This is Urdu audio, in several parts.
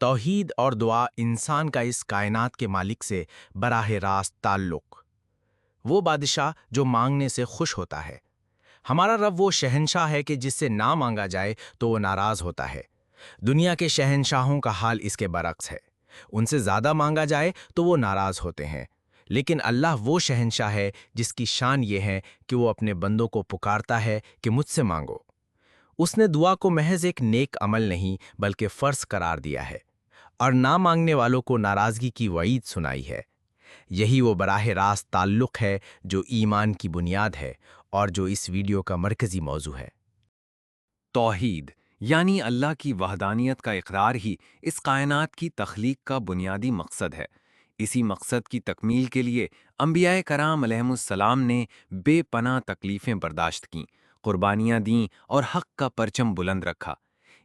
توحید اور دعا انسان کا اس کائنات کے مالک سے براہ راست تعلق۔ وہ بادشاہ جو مانگنے سے خوش ہوتا ہے۔ ہمارا رب وہ شہنشاہ ہے کہ جس سے نہ مانگا جائے تو وہ ناراض ہوتا ہے۔ دنیا کے شہنشاہوں کا حال اس کے برعکس ہے۔ ان سے زیادہ مانگا جائے تو وہ ناراض ہوتے ہیں، لیکن اللہ وہ شہنشاہ ہے جس کی شان یہ ہے کہ وہ اپنے بندوں کو پکارتا ہے کہ مجھ سے مانگو۔ اس نے دعا کو محض ایک نیک عمل نہیں بلکہ فرض قرار دیا ہے، اور نہ مانگنے والوں کو ناراضگی کی وعید سنائی ہے۔ یہی وہ براہ راست تعلق ہے جو ایمان کی بنیاد ہے اور جو اس ویڈیو کا مرکزی موضوع ہے۔ توحید یعنی اللہ کی وحدانیت کا اقرار ہی اس کائنات کی تخلیق کا بنیادی مقصد ہے۔ اسی مقصد کی تکمیل کے لیے انبیاء کرام علیہم السلام نے بے پناہ تکلیفیں برداشت کیں، قربانیاں دیں اور حق کا پرچم بلند رکھا۔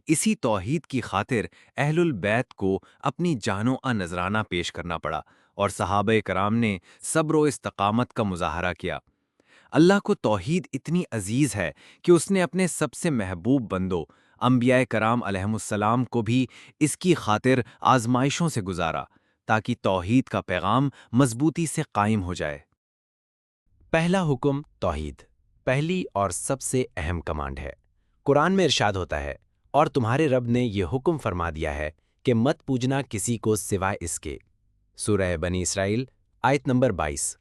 اسی توحید کی خاطر اہل البیت کو اپنی جانوں نذرانہ پیش کرنا پڑا اور صحابہ کرام نے صبر و استقامت کا مظاہرہ کیا۔ اللہ کو توحید اتنی عزیز ہے کہ اس نے اپنے سب سے محبوب بندوں انبیاء کرام علیہم السلام کو بھی اس کی خاطر آزمائشوں سے گزارا تاکہ توحید کا پیغام مضبوطی سے قائم ہو جائے۔ پہلا حکم توحید، پہلی اور سب سے اہم کمانڈ ہے۔ قرآن میں ارشاد ہوتا ہے، اور تمہارے رب نے یہ حکم فرما دیا ہے کہ مت پوجنا کسی کو سوائے اس کے۔ سورہ بنی اسرائیل آیت نمبر 22۔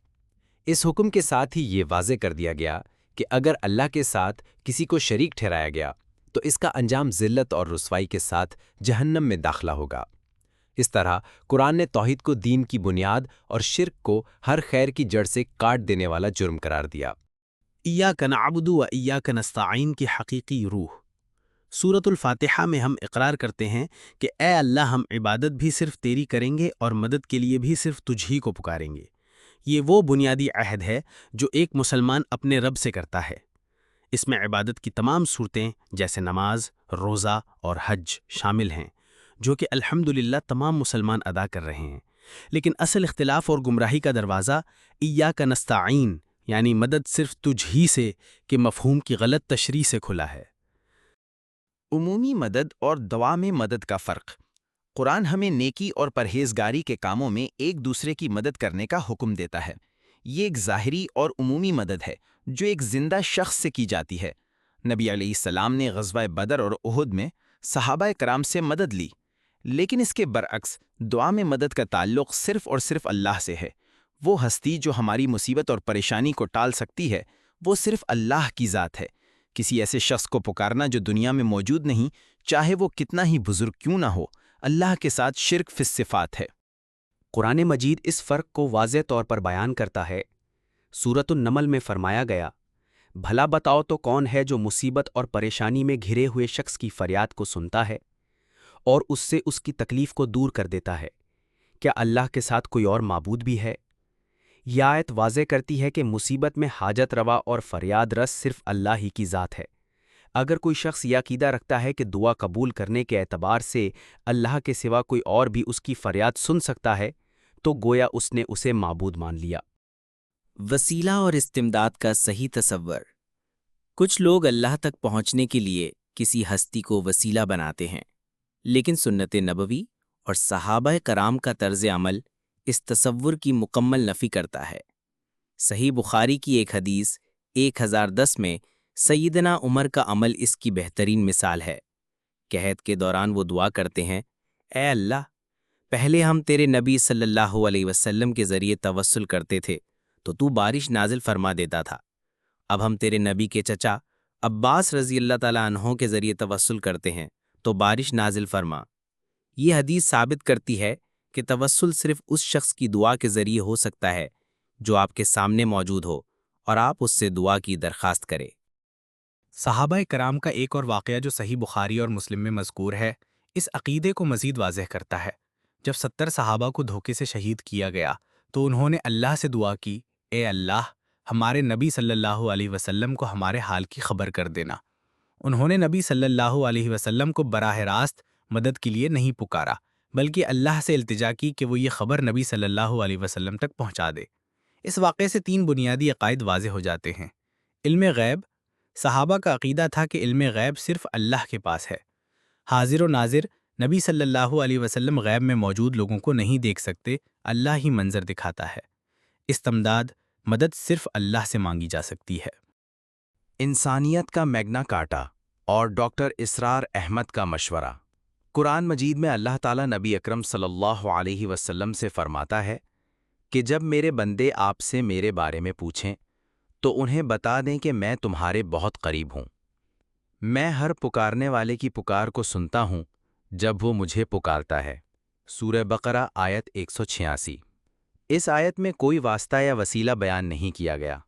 اس حکم کے ساتھ ہی یہ واضح کر دیا گیا کہ اگر اللہ کے ساتھ کسی کو شریک ٹھہرایا گیا تو اس کا انجام ذلت اور رسوائی کے ساتھ جہنم میں داخلہ ہوگا۔ اس طرح قرآن نے توحید کو دین کی بنیاد اور شرک کو ہر خیر کی جڑ سے کاٹ دینے والا جرم قرار دیا۔ ایاک نعبد و ایاک نستعین کی حقیقی روح۔ سورۃ الفاتحہ میں ہم اقرار کرتے ہیں کہ اے اللہ، ہم عبادت بھی صرف تیری کریں گے اور مدد کے لیے بھی صرف تجھ ہی کو پکاریں گے۔ یہ وہ بنیادی عہد ہے جو ایک مسلمان اپنے رب سے کرتا ہے۔ اس میں عبادت کی تمام صورتیں جیسے نماز، روزہ اور حج شامل ہیں، جو کہ الحمدللہ تمام مسلمان ادا کر رہے ہیں۔ لیکن اصل اختلاف اور گمراہی کا دروازہ ایاک نستعین یعنی مدد صرف تجھ ہی سے کے مفہوم کی غلط تشریح سے کھلا ہے۔ عمومی مدد اور دعا میں مدد کا فرق۔ قرآن ہمیں نیکی اور پرہیزگاری کے کاموں میں ایک دوسرے کی مدد کرنے کا حکم دیتا ہے۔ یہ ایک ظاہری اور عمومی مدد ہے جو ایک زندہ شخص سے کی جاتی ہے۔ نبی علیہ السلام نے غزوہ بدر اور احد میں صحابہ کرام سے مدد لی، لیکن اس کے برعکس دعا میں مدد کا تعلق صرف اور صرف اللہ سے ہے۔ وہ ہستی جو ہماری مصیبت اور پریشانی کو ٹال سکتی ہے، وہ صرف اللہ کی ذات ہے۔ کسی ایسے شخص کو پکارنا جو دنیا میں موجود نہیں، چاہے وہ کتنا ہی بزرگ کیوں نہ ہو، اللہ کے ساتھ شرک فی الصفات ہے۔ قرآن مجید اس فرق کو واضح طور پر بیان کرتا ہے۔ سورۃ النمل میں فرمایا گیا، بھلا بتاؤ تو کون ہے جو مصیبت اور پریشانی میں گھرے ہوئے شخص کی فریاد کو سنتا ہے اور اس سے اس کی تکلیف کو دور کر دیتا ہے؟ کیا اللہ کے ساتھ کوئی اور معبود بھی ہے؟ یہ آیت واضح کرتی ہے کہ مصیبت میں حاجت روا اور فریاد رس صرف اللہ ہی کی ذات ہے۔ اگر کوئی شخص یہ عقیدہ رکھتا ہے کہ دعا قبول کرنے کے اعتبار سے اللہ کے سوا کوئی اور بھی اس کی فریاد سن سکتا ہے تو گویا اس نے اسے معبود مان لیا۔ وسیلہ اور استمداد کا صحیح تصور۔ کچھ لوگ اللہ تک پہنچنے کے لیے کسی ہستی کو وسیلہ بناتے ہیں، لیکن سنت نبوی اور صحابہ کرام کا طرز عمل اس تصور کی مکمل نفی کرتا ہے۔ صحیح بخاری کی ایک حدیث 1010 میں سیدنا عمر کا عمل اس کی بہترین مثال ہے۔ قحط کے دوران وہ دعا کرتے ہیں، اے اللہ، پہلے ہم تیرے نبی صلی اللہ علیہ وسلم کے ذریعے توسل کرتے تھے تو تو بارش نازل فرما دیتا تھا۔ اب ہم تیرے نبی کے چچا عباس رضی اللہ تعالیٰ عنہ کے ذریعے توسل کرتے ہیں تو بارش نازل فرما۔ یہ حدیث ثابت کرتی ہے کہ توسل صرف اس شخص کی دعا کے ذریعے ہو سکتا ہے جو آپ کے سامنے موجود ہو اور آپ اس سے دعا کی درخواست کرے۔ صحابہ کرام کا ایک اور واقعہ جو صحیح بخاری اور مسلم میں مذکور ہے، اس عقیدے کو مزید واضح کرتا ہے۔ جب 70 صحابہ کو دھوکے سے شہید کیا گیا تو انہوں نے اللہ سے دعا کی، اے اللہ، ہمارے نبی صلی اللہ علیہ وسلم کو ہمارے حال کی خبر کر دینا۔ انہوں نے نبی صلی اللہ علیہ وسلم کو براہ راست مدد کے لیے نہیں پکارا، بلکہ اللہ سے التجا کی کہ وہ یہ خبر نبی صلی اللہ علیہ وسلم تک پہنچا دے۔ اس واقعے سے 3 بنیادی عقائد واضح ہو جاتے ہیں۔ علم غیب۔ صحابہ کا عقیدہ تھا کہ علم غیب صرف اللہ کے پاس ہے۔ حاضر و ناظر نبی صلی اللہ علیہ وسلم غیب میں موجود لوگوں کو نہیں دیکھ سکتے، اللہ ہی منظر دکھاتا ہے۔ استمداد، مدد صرف اللہ سے مانگی جا سکتی ہے۔ انسانیت کا میگنا کارٹا اور ڈاکٹر اسرار احمد کا مشورہ۔ قرآن مجید میں اللہ تعالیٰ نبی اکرم صلی اللہ علیہ وسلم سے فرماتا ہے کہ جب میرے بندے آپ سے میرے بارے میں پوچھیں تو انہیں بتا دیں کہ میں تمہارے بہت قریب ہوں۔ میں ہر پکارنے والے کی پکار کو سنتا ہوں جب وہ مجھے پکارتا ہے۔ سورہ بقرہ آیت 186۔ اس آیت میں کوئی واسطہ یا وسیلہ بیان نہیں کیا گیا۔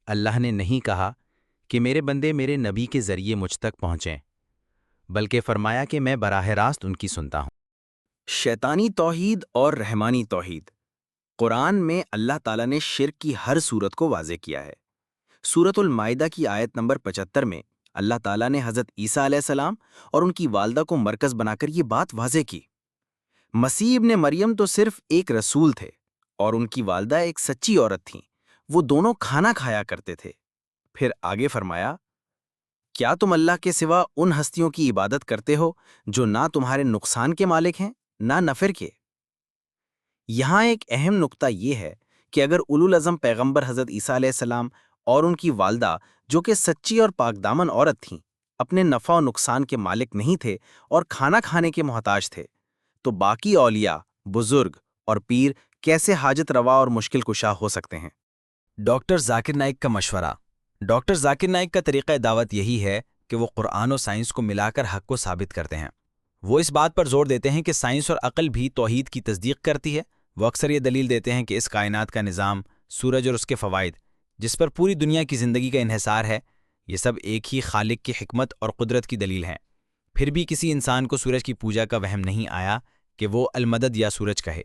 اللہ نے نہیں کہا کہ میرے بندے میرے نبی کے ذریعے مجھ تک پہنچیں، بلکہ فرمایا کہ میں براہ راست ان کی سنتا ہوں۔ شیطانی توحید اور رحمانی توحید۔ قرآن میں اللہ تعالیٰ نے شرک کی ہر صورت کو واضح کیا ہے۔ سورۃ المائدہ کی آیت نمبر 75 میں اللہ تعالیٰ نے حضرت عیسیٰ علیہ السلام اور ان کی والدہ کو مرکز بنا کر یہ بات واضح کی۔ مسیح ابن مریم تو صرف ایک رسول تھے اور ان کی والدہ ایک سچی عورت تھیں، وہ دونوں کھانا کھایا کرتے تھے۔ پھر آگے فرمایا، کیا تم اللہ کے سوا ان ہستیوں کی عبادت کرتے ہو جو نہ تمہارے نقصان کے مالک ہیں نہ نفع کے؟ یہاں ایک اہم نقطہ یہ ہے کہ اگر اولوالعزم پیغمبر حضرت عیسیٰ علیہ السلام اور ان کی والدہ جو کہ سچی اور پاک دامن عورت تھیں اپنے نفع و نقصان کے مالک نہیں تھے اور کھانا کھانے کے محتاج تھے، تو باقی اولیاء، بزرگ اور پیر کیسے حاجت روا اور مشکل کشا ہو سکتے ہیں؟ ڈاکٹر ذاکر نائک کا مشورہ۔ ڈاکٹر ذاکر نائک کا طریقہ دعوت یہی ہے کہ وہ قرآن و سائنس کو ملا کر حق کو ثابت کرتے ہیں۔ وہ اس بات پر زور دیتے ہیں کہ سائنس اور عقل بھی توحید کی تصدیق کرتی ہے۔ وہ اکثر یہ دلیل دیتے ہیں کہ اس کائنات کا نظام، سورج اور اس کے فوائد، جس پر پوری دنیا کی زندگی کا انحصار ہے، یہ سب ایک ہی خالق کی حکمت اور قدرت کی دلیل ہیں۔ پھر بھی کسی انسان کو سورج کی پوجا کا وہم نہیں آیا کہ وہ المدد یا سورج کہے۔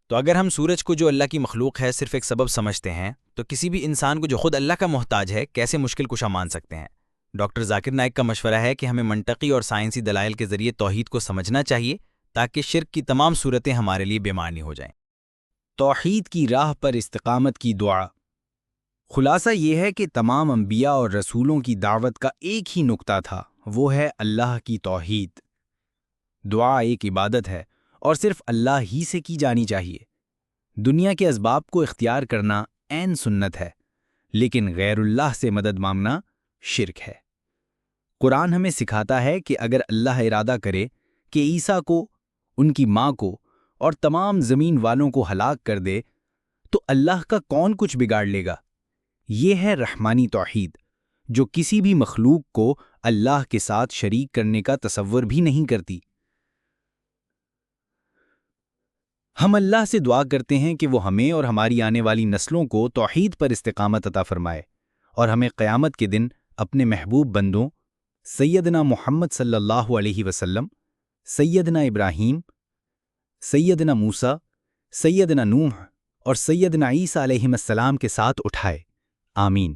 تو اگر ہم سورج کو جو اللہ کی مخلوق ہے صرف ایک سبب سمجھتے ہیں تو کسی بھی انسان کو جو خود اللہ کا محتاج ہے کیسے مشکل کشا مان سکتے ہیں؟ ڈاکٹر ذاکر نائک کا مشورہ ہے کہ ہمیں منطقی اور سائنسی دلائل کے ذریعے توحید کو سمجھنا چاہیے تاکہ شرک کی تمام صورتیں ہمارے لیے بے معنی ہو جائیں۔ توحید کی راہ پر استقامت کی دعا۔ خلاصہ یہ ہے کہ تمام انبیاء اور رسولوں کی دعوت کا ایک ہی نقطہ تھا، وہ ہے اللہ کی توحید۔ دعا ایک عبادت ہے اور صرف اللہ ہی سے کی جانی چاہیے۔ دنیا کے اسباب کو اختیار کرنا عین سنت ہے، لیکن غیر اللہ سے مدد مانگنا شرک ہے۔ قرآن ہمیں سکھاتا ہے کہ اگر اللہ ارادہ کرے کہ عیسیٰ کو، ان کی ماں کو اور تمام زمین والوں کو ہلاک کر دے تو اللہ کا کون کچھ بگاڑ لے گا؟ یہ ہے رحمانی توحید، جو کسی بھی مخلوق کو اللہ کے ساتھ شریک کرنے کا تصور بھی نہیں کرتی۔ ہم اللہ سے دعا کرتے ہیں کہ وہ ہمیں اور ہماری آنے والی نسلوں کو توحید پر استقامت عطا فرمائے اور ہمیں قیامت کے دن اپنے محبوب بندوں سیدنا محمد صلی اللہ علیہ وسلم، سیدنا ابراہیم، سیدنا موسیٰ، سیدنا نوح اور سیدنا عیسیٰ علیہ السلام کے ساتھ اٹھائے۔ آمین۔